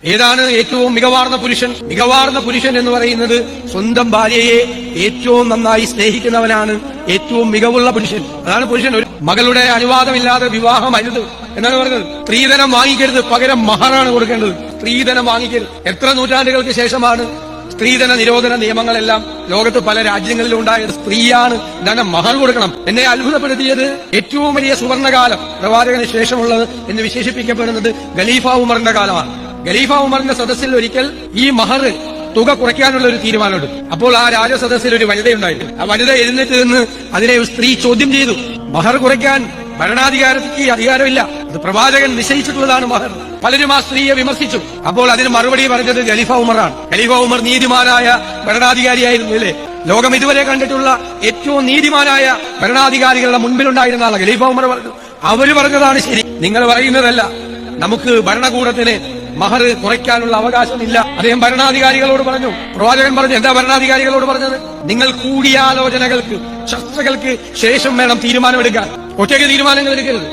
ഏതാണ് ഏറ്റവും മികവാർന്ന പുരുഷൻ? മികവാർന്ന പുരുഷൻ എന്ന് പറയുന്നത് സ്വന്തം ഭാര്യയെ ഏറ്റവും നന്നായി സ്നേഹിക്കുന്നവനാണ് ഏറ്റവും മികവുള്ള പുരുഷൻ. അതാണ് പുരുഷൻ. ഒരു മകളുടെ അനുവാദമില്ലാതെ വിവാഹം അരുത് എന്നാണ് പറഞ്ഞത്. സ്ത്രീധനം വാങ്ങിക്കരുത്, പകരം മഹറാണ് കൊടുക്കേണ്ടത്. സ്ത്രീധനം വാങ്ങിക്കരുത്. എത്ര നൂറ്റാണ്ടുകൾക്ക് ശേഷമാണ് സ്ത്രീധന നിരോധന നിയമങ്ങളെല്ലാം ലോകത്ത് പല രാജ്യങ്ങളിലും ഉണ്ടായത്? സ്ത്രീയാണ് എന്താണ് മഹർ കൊടുക്കണം. എന്നെ അത്ഭുതപ്പെടുത്തിയത് ഏറ്റവും വലിയ സുവർണകാലം പ്രവാചകന് ശേഷമുള്ളത് എന്ന് വിശേഷിപ്പിക്കപ്പെടുന്നത് ഖലീഫ ഉമറിന്റെ കാലമാണ്. ഖലീഫ ഉമറിന്റെ സദസ്സിൽ ഒരിക്കൽ ഈ മഹർ തുക കുറയ്ക്കാനുള്ള ഒരു തീരുമാനമെടുത്തു. അപ്പോൾ ആ രാജസദസ്സിൽ ഒരു വനിതയുണ്ടായിരുന്നു. ആ വനിത എഴുന്നേറ്റ് നിന്ന് അതിനെ സ്ത്രീ ചോദ്യം ചെയ്തു. മഹർ കുറയ്ക്കാൻ ഭരണാധികാരത്തിക്ക് അധികാരമില്ല, അത് പ്രവാചകൻ നിശ്ചയിച്ചിട്ടുള്ളതാണ് മഹർ. പലരും ആ സ്ത്രീയെ വിമർശിച്ചു. അപ്പോൾ അതിന് മറുപടി പറഞ്ഞത് ഖലീഫ ഉമറാണ്. ഖലീഫ ഉമർ നീതിമാനായ ഭരണാധികാരിയായിരുന്നു അല്ലേ? ലോകം ഇതുവരെ കണ്ടിട്ടുള്ള ഏറ്റവും നീതിമാനായ ഭരണാധികാരികളുടെ മുൻപിലുണ്ടായിരുന്ന ആളാണ് ഖലീഫ ഉമർ പറഞ്ഞു. അവര് പറഞ്ഞതാണ് ശരി, നിങ്ങൾ പറയുന്നതല്ല. നമുക്ക് ഭരണകൂടത്തിന് മഹർ കുറയ്ക്കാനുള്ള അവകാശമില്ല. അദ്ദേഹം ഭരണാധികാരികളോട് പറഞ്ഞു. പ്രവാചകൻ പറഞ്ഞു, എന്താ ഭരണാധികാരികളോട് പറഞ്ഞത്? നിങ്ങൾ കൂടിയാലോചനകൾക്ക്, ചർച്ചകൾക്ക് ശേഷം വേണം തീരുമാനമെടുക്കാൻ. ഒറ്റയ്ക്ക് തീരുമാനങ്ങൾ എടുക്കരുത്.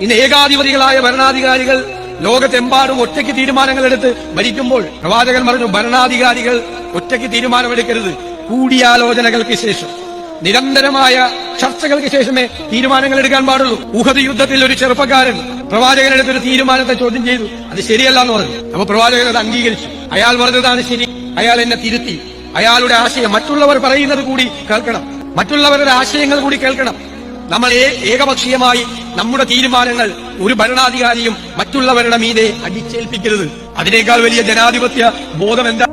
ഇന്ന് ഏകാധിപതികളായ ഭരണാധികാരികൾ ലോകത്തെമ്പാടും ഒറ്റയ്ക്ക് തീരുമാനങ്ങൾ എടുത്ത് ഭരിക്കുമ്പോൾ പ്രവാചകൻ പറഞ്ഞു, ഭരണാധികാരികൾ ഒറ്റയ്ക്ക് തീരുമാനമെടുക്കരുത്. കൂടിയാലോചനകൾക്ക് ശേഷം, നിരന്തരമായ ചർച്ചകൾക്ക് ശേഷമേ തീരുമാനങ്ങൾ എടുക്കാൻ പാടുള്ളൂ. ഉഹദ് യുദ്ധത്തിൽ ഒരു ചെറുപ്പക്കാരൻ പ്രവാചകനെടുത്തൊരു തീരുമാനത്തെ ചോദ്യം ചെയ്തു. അത് ശരിയല്ല എന്ന് പറഞ്ഞു. അപ്പൊ പ്രവാചകൻ അത് അംഗീകരിച്ചു. അയാൾ പറഞ്ഞതാണ് ശരി. അയാൾ എന്നെ തിരുത്തി. അയാളുടെ ആശയം മറ്റുള്ളവർ പറയുന്നത് കൂടി കേൾക്കണം, മറ്റുള്ളവരുടെ ആശയങ്ങൾ കൂടി കേൾക്കണം. നമ്മൾ ഏകപക്ഷീയമായി നമ്മുടെ തീരുമാനങ്ങൾ ഒരു ഭരണാധികാരിയും മറ്റുള്ളവരുടെ മീതെ അടിച്ചേൽപ്പിക്കരുത്. അതിനേക്കാൾ വലിയ ജനാധിപത്യ ബോധം എന്താ?